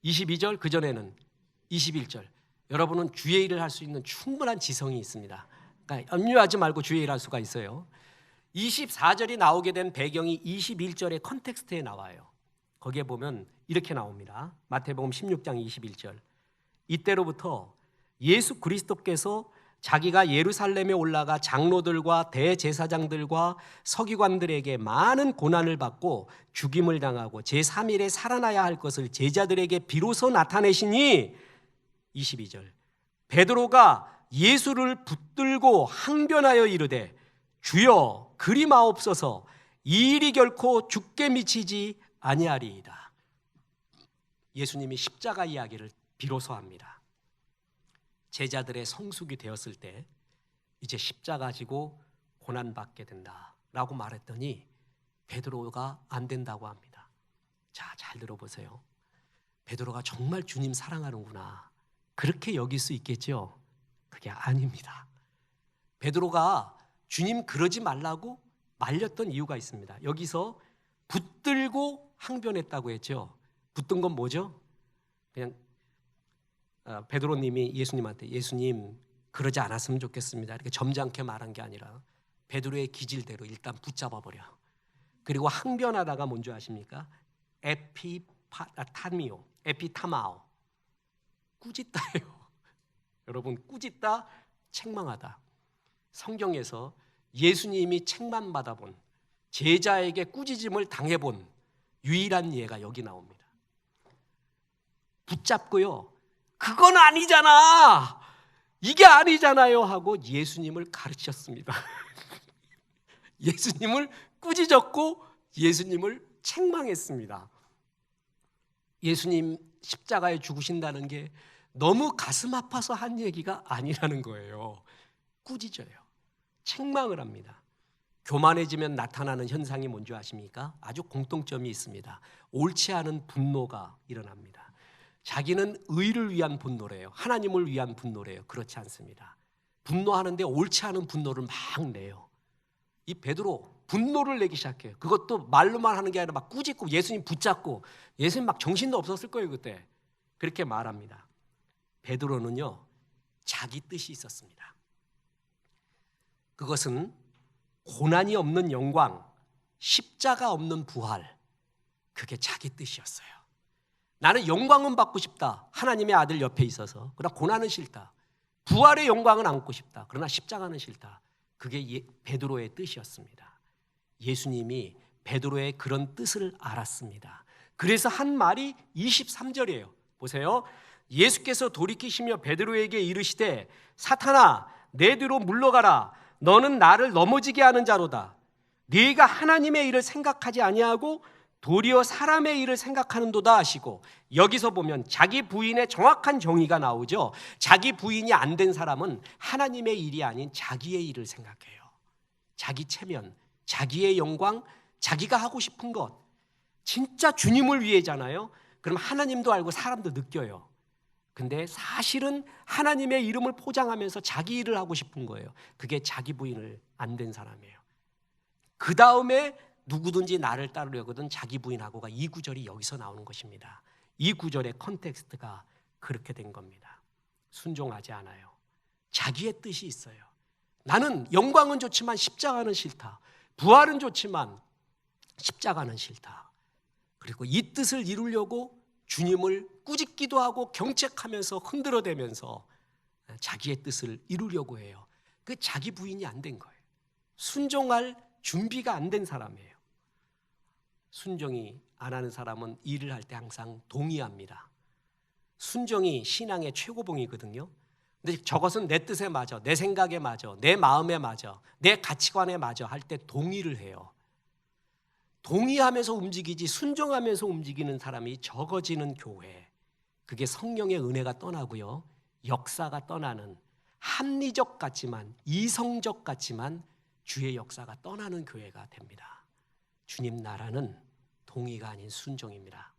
22절, 그 전에는 21절. 여러분은 주의 일을 할 수 있는 충분한 지성이 있습니다. 그러니까 염려하지 말고 주의 일을 할 수가 있어요. 24절이 나오게 된 배경이 21절의 컨텍스트에 나와요. 거기에 보면 이렇게 나옵니다. 마태복음 16장 21절. 이때로부터 예수 그리스도께서 자기가 예루살렘에 올라가 장로들과 대제사장들과 서기관들에게 많은 고난을 받고 죽임을 당하고 제3일에 살아나야 할 것을 제자들에게 비로소 나타내시니 22절. 베드로가 예수를 붙들고 항변하여 이르되 주여 그리 마옵소서 이 일이 결코 죽게 미치지 아니하리이다. 예수님이 십자가 이야기를 비로소 합니다. 제자들의 성숙이 되었을 때 이제 십자가 지고 고난받게 된다라고 말했더니 베드로가 안 된다고 합니다. 자, 잘 들어보세요. 베드로가 정말 주님 사랑하는구나 그렇게 여길 수 있겠죠? 그게 아닙니다. 베드로가 주님 그러지 말라고 말렸던 이유가 있습니다. 여기서 붙들고 항변했다고 했죠. 붙든 건 뭐죠? 그냥 베드로님이 예수님한테 예수님 그러지 않았으면 좋겠습니다 이렇게 점잖게 말한 게 아니라 베드로의 기질대로 일단 붙잡아버려. 그리고 항변하다가 뭔지 아십니까? 에피타마오 꾸짖다예요. 여러분 꾸짖다, 책망하다. 성경에서 예수님이 책망받아본 제자에게 꾸짖음을 당해본 유일한 예가 여기 나옵니다. 붙잡고요. 그건 아니잖아. 이게 아니잖아요 하고 예수님을 가르쳤습니다. 예수님을 꾸짖었고 예수님을 책망했습니다. 예수님 십자가에 죽으신다는 게 너무 가슴 아파서 한 얘기가 아니라는 거예요. 꾸짖어요. 책망을 합니다. 교만해지면 나타나는 현상이 뭔지 아십니까? 아주 공통점이 있습니다. 옳지 않은 분노가 일어납니다. 자기는 의를 위한 분노래요. 하나님을 위한 분노래요. 그렇지 않습니다. 분노하는데 옳지 않은 분노를 막 내요. 이 베드로 분노를 내기 시작해요. 그것도 말로만 하는 게 아니라 막 꾸짖고 예수님 붙잡고 예수님 막 정신도 없었을 거예요. 그때 그렇게 말합니다. 베드로는요 자기 뜻이 있었습니다. 그것은 고난이 없는 영광, 십자가 없는 부활, 그게 자기 뜻이었어요. 나는 영광은 받고 싶다. 하나님의 아들 옆에 있어서. 그러나 고난은 싫다. 부활의 영광은 안고 싶다. 그러나 십자가는 싫다. 그게 베드로의 뜻이었습니다. 예수님이 베드로의 그런 뜻을 알았습니다. 그래서 한 말이 23절이에요. 보세요. 예수께서 돌이키시며 베드로에게 이르시되 사탄아 내 뒤로 물러가라. 너는 나를 넘어지게 하는 자로다. 네가 하나님의 일을 생각하지 아니하고 도리어 사람의 일을 생각하는도다 하시고, 여기서 보면 자기 부인의 정확한 정의가 나오죠. 자기 부인이 안 된 사람은 하나님의 일이 아닌 자기의 일을 생각해요. 자기 체면, 자기의 영광, 자기가 하고 싶은 것. 진짜 주님을 위해잖아요. 그럼 하나님도 알고 사람도 느껴요. 근데 사실은 하나님의 이름을 포장하면서 자기 일을 하고 싶은 거예요. 그게 자기 부인을 안 된 사람이에요. 그 다음에 누구든지 나를 따르려거든 자기 부인하고가 이 구절이 여기서 나오는 것입니다. 이 구절의 컨텍스트가 그렇게 된 겁니다. 순종하지 않아요. 자기의 뜻이 있어요. 나는 영광은 좋지만 십자가는 싫다. 부활은 좋지만 십자가는 싫다. 그리고 이 뜻을 이루려고 주님을 꾸짖기도 하고 경책하면서 흔들어대면서 자기의 뜻을 이루려고 해요. 그 자기 부인이 안 된 거예요. 순종할 준비가 안 된 사람이에요. 순종이 안 하는 사람은 일을 할 때 항상 동의합니다. 순종이 신앙의 최고봉이거든요. 근데 저것은 내 뜻에 맞아, 내 생각에 맞아, 내 마음에 맞아, 내 가치관에 맞아 할 때 동의를 해요. 동의하면서 움직이지 순종하면서 움직이는 사람이 적어지는 교회, 그게 성령의 은혜가 떠나고요, 역사가 떠나는, 합리적 같지만 이성적 같지만 주의 역사가 떠나는 교회가 됩니다. 주님 나라는 동의가 아닌 순종입니다.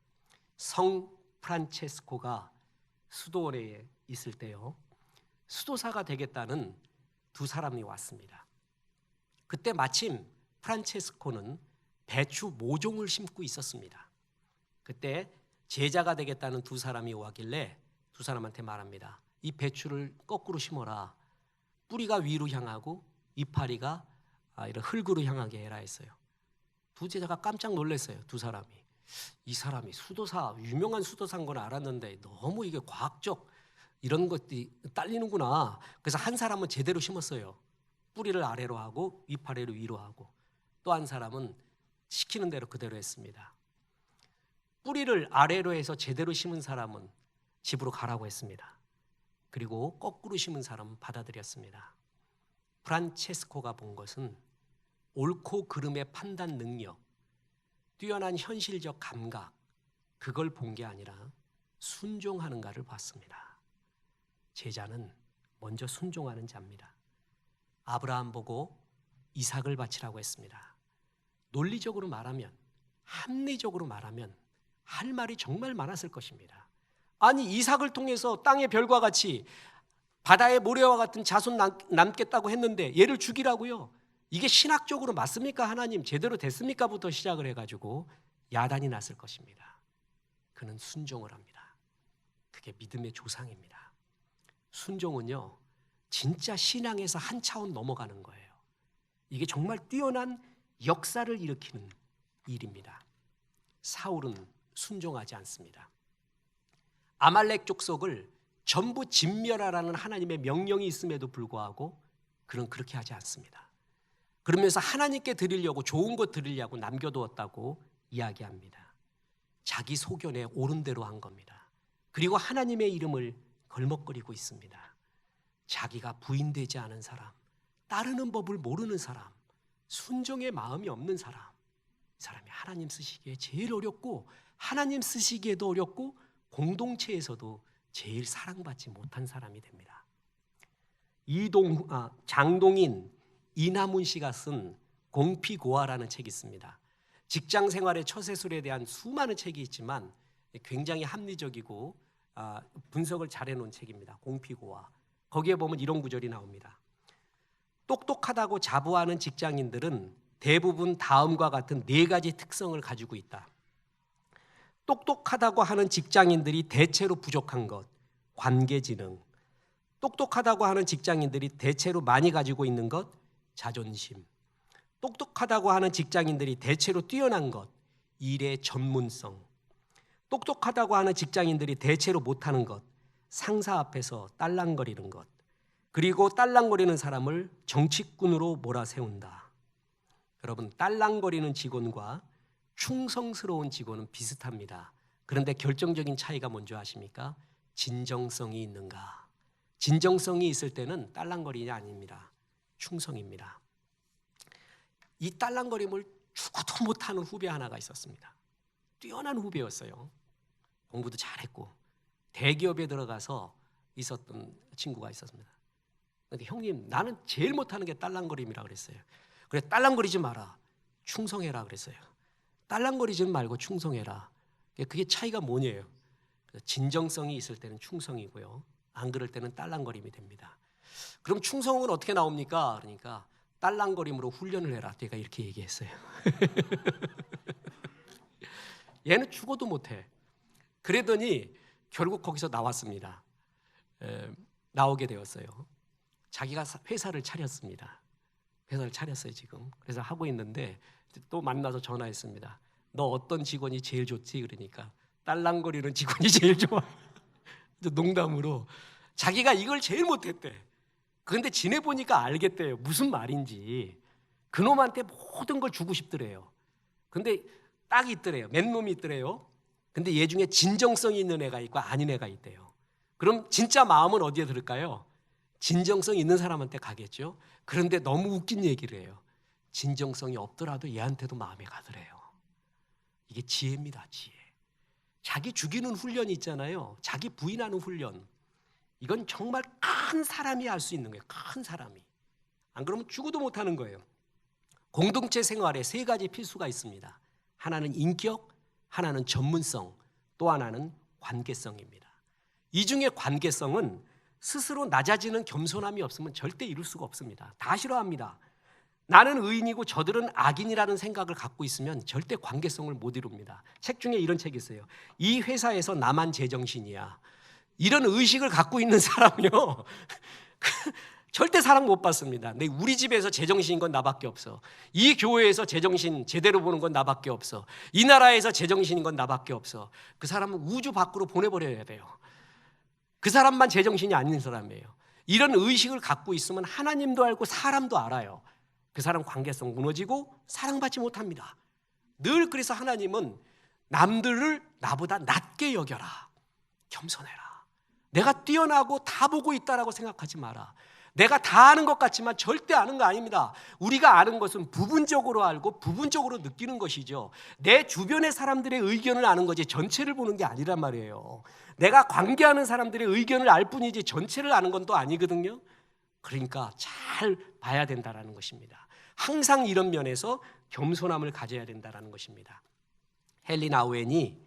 성 프란체스코가 수도원에 있을 때요, 수도사가 되겠다는 두 사람이 왔습니다. 그때 마침 프란체스코는 배추 모종을 심고 있었습니다. 그때 제자가 되겠다는 두 사람이 와길래 두 사람한테 말합니다. 이 배추를 거꾸로 심어라. 뿌리가 위로 향하고 이파리가 이런 흙으로 향하게 해라 했어요. 두 제자가 깜짝 놀랐어요. 두 사람이. 이 사람이 수도사, 유명한 수도사인 건 알았는데 너무 이게 과학적 이런 것들이 딸리는구나. 그래서 한 사람은 제대로 심었어요. 뿌리를 아래로 하고 이파리를 위로 하고, 또 한 사람은 시키는 대로 그대로 했습니다. 뿌리를 아래로 해서 제대로 심은 사람은 집으로 가라고 했습니다. 그리고 거꾸로 심은 사람은 받아들였습니다. 프란체스코가 본 것은 옳고 그름의 판단 능력, 뛰어난 현실적 감각, 그걸 본 게 아니라 순종하는가를 봤습니다. 제자는 먼저 순종하는 자입니다. 아브라함 보고 이삭을 바치라고 했습니다. 논리적으로 말하면, 합리적으로 말하면 할 말이 정말 많았을 것입니다. 아니, 이삭을 통해서 땅의 별과 같이 바다의 모래와 같은 자손 남겠다고 했는데 얘를 죽이라고요? 이게 신학적으로 맞습니까? 하나님 제대로 됐습니까? 부터 시작을 해가지고 야단이 났을 것입니다. 그는 순종을 합니다. 그게 믿음의 조상입니다. 순종은요, 진짜 신앙에서 한 차원 넘어가는 거예요. 이게 정말 뛰어난 역사를 일으키는 일입니다. 사울은 순종하지 않습니다. 아말렉 족속을 전부 진멸하라는 하나님의 명령이 있음에도 불구하고 그는 그렇게 하지 않습니다. 그러면서 하나님께 드리려고, 좋은 것 드리려고 남겨두었다고 이야기합니다. 자기 소견에 옳은 대로 한 겁니다. 그리고 하나님의 이름을 걸먹거리고 있습니다. 자기가 부인되지 않은 사람, 따르는 법을 모르는 사람, 순종의 마음이 없는 사람, 이 사람이 하나님 쓰시기에 제일 어렵고, 하나님 쓰시기에도 어렵고, 공동체에서도 제일 사랑받지 못한 사람이 됩니다. 장동인, 이남훈 씨가 쓴 공피고화라는 책이 있습니다. 직장 생활의 처세술에 대한 수많은 책이 있지만 굉장히 합리적이고 분석을 잘 해놓은 책입니다. 공피고화. 거기에 보면 이런 구절이 나옵니다. 똑똑하다고 자부하는 직장인들은 대부분 다음과 같은 4가지 특성을 가지고 있다. 똑똑하다고 하는 직장인들이 대체로 부족한 것, 관계지능. 똑똑하다고 하는 직장인들이 대체로 많이 가지고 있는 것, 자존심. 똑똑하다고 하는 직장인들이 대체로 뛰어난 것, 일의 전문성. 똑똑하다고 하는 직장인들이 대체로 못하는 것, 상사 앞에서 딸랑거리는 것. 그리고 딸랑거리는 사람을 정치꾼으로 몰아세운다. 여러분, 딸랑거리는 직원과 충성스러운 직원은 비슷합니다. 그런데 결정적인 차이가 뭔지 아십니까? 진정성이 있는가. 진정성이 있을 때는 딸랑거리냐 아닙니다. 충성입니다. 이 딸랑거림을 죽어도 못하는 후배 하나가 있었습니다. 뛰어난 후배였어요. 공부도 잘했고 대기업에 들어가서 있었던 친구가 있었습니다. 근데 형님, 나는 제일 못하는 게 딸랑거림이라 그랬어요. 그래, 딸랑거리지 마라, 충성해라 그랬어요. 딸랑거리지 말고 충성해라. 그게 차이가 뭐냐요? 진정성이 있을 때는 충성이고요, 안 그럴 때는 딸랑거림이 됩니다. 그럼 충성은 어떻게 나옵니까? 그러니까 딸랑거림으로 훈련을 해라. 내가 이렇게 얘기했어요. 얘는 죽어도 못해. 그러더니 결국 거기서 나왔습니다. 나오게 되었어요. 자기가 회사를 차렸습니다. 회사를 차렸어요 지금. 그래서 하고 있는데 또 만나서 전화했습니다. 너 어떤 직원이 제일 좋지? 그러니까 딸랑거리는 직원이 제일 좋아. 농담으로 자기가 이걸 제일 못했대. 그런데 지내보니까 알겠대요. 무슨 말인지. 그놈한테 모든 걸 주고 싶더래요. 근데 딱 있더래요. 맨놈이 있더래요. 근데 얘 중에 진정성이 있는 애가 있고 아닌 애가 있대요. 그럼 진짜 마음은 어디에 들을까요? 진정성 있는 사람한테 가겠죠. 그런데 너무 웃긴 얘기를 해요. 진정성이 없더라도 얘한테도 마음에 가더래요. 이게 지혜입니다. 지혜. 자기 죽이는 훈련이 있잖아요. 자기 부인하는 훈련. 이건 정말 큰 사람이 할 수 있는 거예요. 큰 사람이. 안 그러면 죽어도 못하는 거예요. 공동체 생활에 세 가지 필수가 있습니다. 하나는 인격, 하나는 전문성, 또 하나는 관계성입니다. 이 중에 관계성은 스스로 낮아지는 겸손함이 없으면 절대 이룰 수가 없습니다. 다 싫어합니다. 나는 의인이고 저들은 악인이라는 생각을 갖고 있으면 절대 관계성을 못 이룹니다. 책 중에 이런 책이 있어요. 이 회사에서 나만 제정신이야. 이런 의식을 갖고 있는 사람이요 절대 사랑 못 받습니다. 근데 우리 집에서 제정신인 건 나밖에 없어. 이 교회에서 제정신 제대로 보는 건 나밖에 없어. 이 나라에서 제정신인 건 나밖에 없어. 그 사람은 우주 밖으로 보내버려야 돼요. 그 사람만 제정신이 아닌 사람이에요. 이런 의식을 갖고 있으면 하나님도 알고 사람도 알아요. 그 사람 관계성 무너지고 사랑받지 못합니다. 늘 그래서 하나님은 남들을 나보다 낮게 여겨라. 겸손해라. 내가 뛰어나고 다 보고 있다라고 생각하지 마라. 내가 다 아는 것 같지만 절대 아는 거 아닙니다. 우리가 아는 것은 부분적으로 알고 부분적으로 느끼는 것이죠. 내 주변의 사람들의 의견을 아는 거지 전체를 보는 게 아니란 말이에요. 내가 관계하는 사람들의 의견을 알 뿐이지 전체를 아는 건 또 아니거든요. 그러니까 잘 봐야 된다라는 것입니다. 항상 이런 면에서 겸손함을 가져야 된다라는 것입니다. 헨리 나우엔이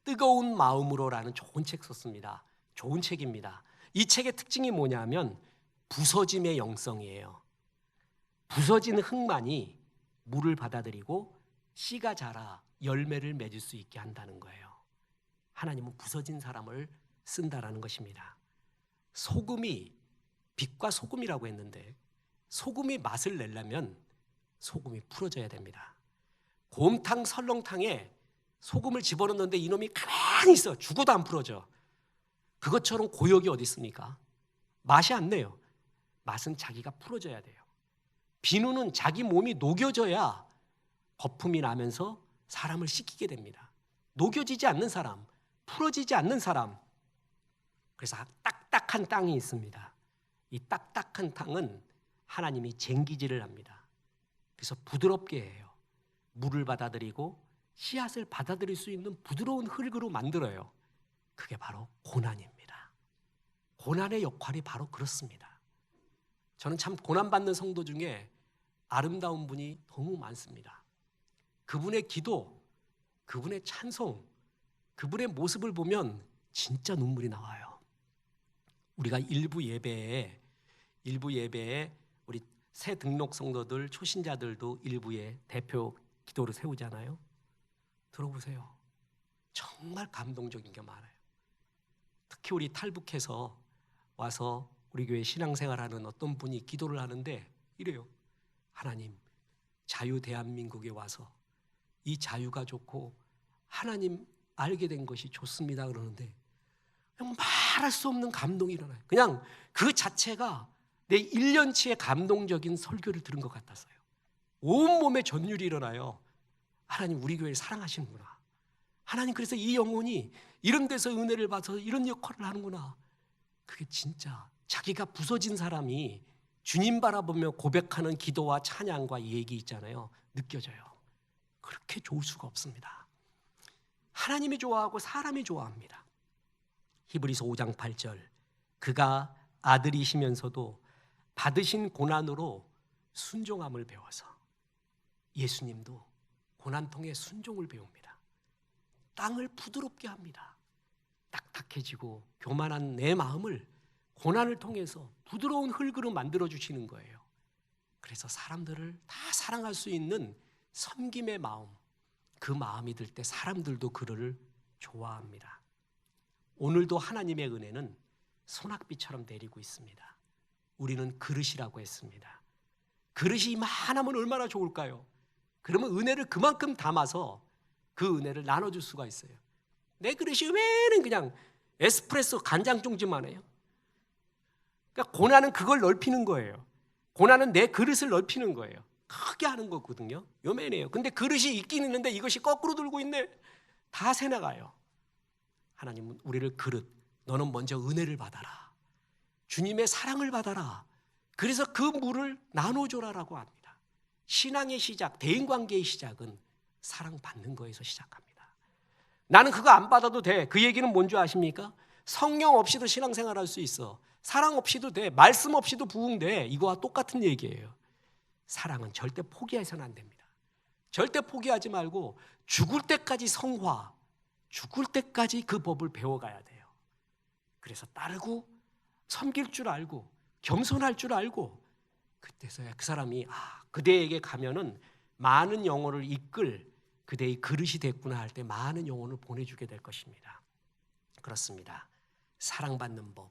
뜨거운 마음으로라는 좋은 책 썼습니다. 좋은 책입니다. 이 책의 특징이 뭐냐면 부서짐의 영성이에요. 부서진 흙만이 물을 받아들이고 씨가 자라 열매를 맺을 수 있게 한다는 거예요. 하나님은 부서진 사람을 쓴다라는 것입니다. 소금이 빛과 소금이라고 했는데 소금이 맛을 내려면 소금이 풀어져야 됩니다. 곰탕 설렁탕에 소금을 집어넣는데 이놈이 가만히 있어. 죽어도 안 풀어져. 그것처럼 고역이 어디 있습니까? 맛이 안 내요. 맛은 자기가 풀어져야 돼요. 비누는 자기 몸이 녹여져야 거품이 나면서 사람을 씻기게 됩니다. 녹여지지 않는 사람, 풀어지지 않는 사람. 그래서 딱딱한 땅이 있습니다. 이 딱딱한 땅은 하나님이 쟁기질을 합니다. 그래서 부드럽게 해요. 물을 받아들이고 씨앗을 받아들일 수 있는 부드러운 흙으로 만들어요. 그게 바로 고난입니다. 고난의 역할이 바로 그렇습니다. 저는 참 고난받는 성도 중에 아름다운 분이 너무 많습니다. 그분의 기도, 그분의 찬송, 그분의 모습을 보면 진짜 눈물이 나와요. 우리가 일부 예배에 우리 새 등록 성도들, 초신자들도 일부에 대표 기도를 세우잖아요. 들어보세요. 정말 감동적인 게 많아요. 특히 우리 탈북해서 와서 우리 교회 신앙생활하는 어떤 분이 기도를 하는데 이래요. 하나님, 자유 대한민국에 와서 이 자유가 좋고 하나님 알게 된 것이 좋습니다 그러는데 그냥 말할 수 없는 감동이 일어나요. 그냥 그 자체가 내 1년치의 감동적인 설교를 들은 것 같았어요. 온몸에 전율이 일어나요. 하나님 우리 교회를 사랑하시는구나. 하나님 그래서 이 영혼이 이런 데서 은혜를 받아서 이런 역할을 하는구나. 그게 진짜 자기가 부서진 사람이 주님 바라보며 고백하는 기도와 찬양과 얘기 있잖아요. 느껴져요. 그렇게 좋을 수가 없습니다. 하나님이 좋아하고 사람이 좋아합니다. 히브리서 5장 8절 그가 아들이시면서도 받으신 고난으로 순종함을 배워서 예수님도 고난 통해 순종을 배웁니다. 땅을 부드럽게 합니다. 딱딱해지고 교만한 내 마음을 고난을 통해서 부드러운 흙으로 만들어 주시는 거예요. 그래서 사람들을 다 사랑할 수 있는 섬김의 마음, 그 마음이 들 때 사람들도 그를 좋아합니다. 오늘도 하나님의 은혜는 소낙비처럼 내리고 있습니다. 우리는 그릇이라고 했습니다. 그릇이 이만하면 얼마나 좋을까요? 그러면 은혜를 그만큼 담아서 그 은혜를 나눠줄 수가 있어요. 내 그릇이 왜는 그냥 에스프레소 간장 종지만 해요. 그러니까 고난은 그걸 넓히는 거예요. 고난은 내 그릇을 넓히는 거예요. 크게 하는 거거든요. 요맨이에요. 근데 그릇이 있긴 있는데 이것이 거꾸로 들고 있네. 다 새나가요. 하나님은 우리를 그릇, 너는 먼저 은혜를 받아라. 주님의 사랑을 받아라. 그래서 그 물을 나눠줘라라고 합니다. 신앙의 시작, 대인관계의 시작은 사랑받는 거에서 시작합니다. 나는 그거 안 받아도 돼. 그 얘기는 뭔지 아십니까? 성령 없이도 신앙생활 할 수 있어. 사랑 없이도 돼. 말씀 없이도 부흥돼. 이거와 똑같은 얘기예요. 사랑은 절대 포기해서는 안 됩니다. 절대 포기하지 말고 죽을 때까지 성화, 죽을 때까지 그 법을 배워가야 돼요. 그래서 따르고 섬길 줄 알고 겸손할 줄 알고, 그때서야 그 사람이 그대에게 가면은 많은 영혼을 이끌 그대의 그릇이 됐구나 할 때 많은 영혼을 보내주게 될 것입니다. 그렇습니다. 사랑받는 법,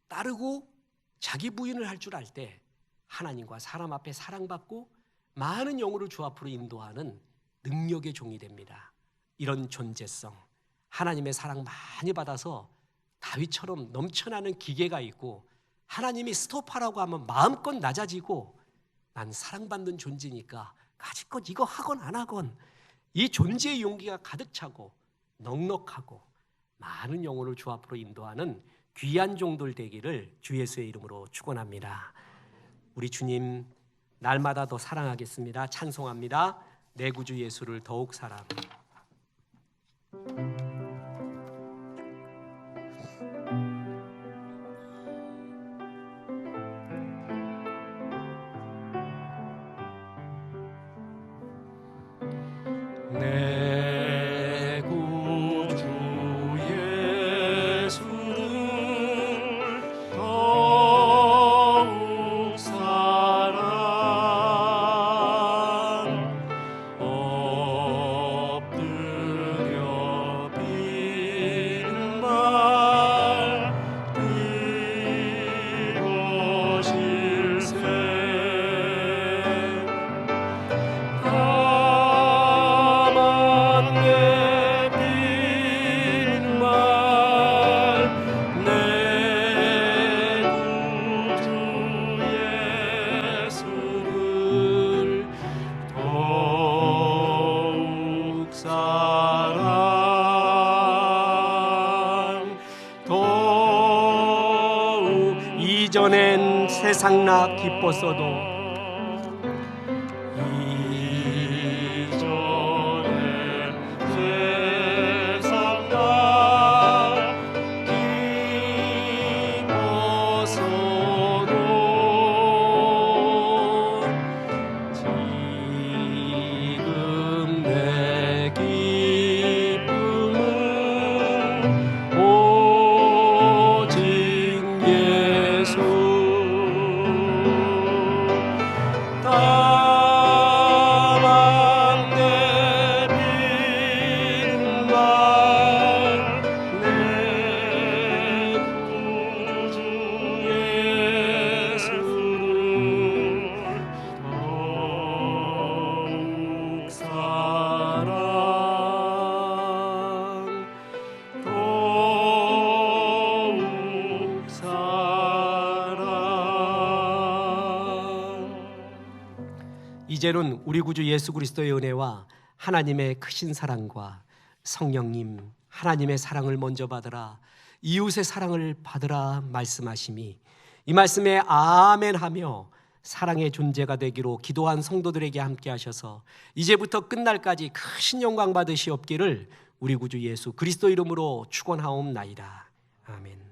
따르고 자기 부인을 할 줄 알 때 하나님과 사람 앞에 사랑받고 많은 영혼을 주 앞으로 인도하는 능력의 종이 됩니다. 이런 존재성, 하나님의 사랑 많이 받아서 다윗처럼 넘쳐나는 기계가 있고, 하나님이 스톱하라고 하면 마음껏 낮아지고, 난 사랑받는 존재니까 가지껏 이거 하건 안 하건, 이 존재의 용기가 가득 차고 넉넉하고 많은 영혼을 주 앞으로 인도하는 귀한 종들 되기를 주 예수의 이름으로 축원합니다. 우리 주님 날마다 더 사랑하겠습니다. 찬송합니다. 내 구주 예수를 더욱 사랑. 내 구주 예수를 더욱 사랑, 엎드려 비는 말 들고 실세, 이전엔 세상나 기뻤어도, 이전엔 세상나 기뻤어도, 지금 내 기쁨은 오직 예수. 다만 내빈 말, 내 구주 예수를 더욱 사랑, 더욱 사랑. 이제는 우리 구주 예수 그리스도의 은혜와 하나님의 크신 사랑과 성령님 하나님의 사랑을 먼저 받으라, 이웃의 사랑을 받으라 말씀하심이, 이 말씀에 아멘하며 사랑의 존재가 되기로 기도한 성도들에게 함께 하셔서 이제부터 끝날까지 크신 영광 받으시옵기를 우리 구주 예수 그리스도 이름으로 축원하옵나이다. 아멘.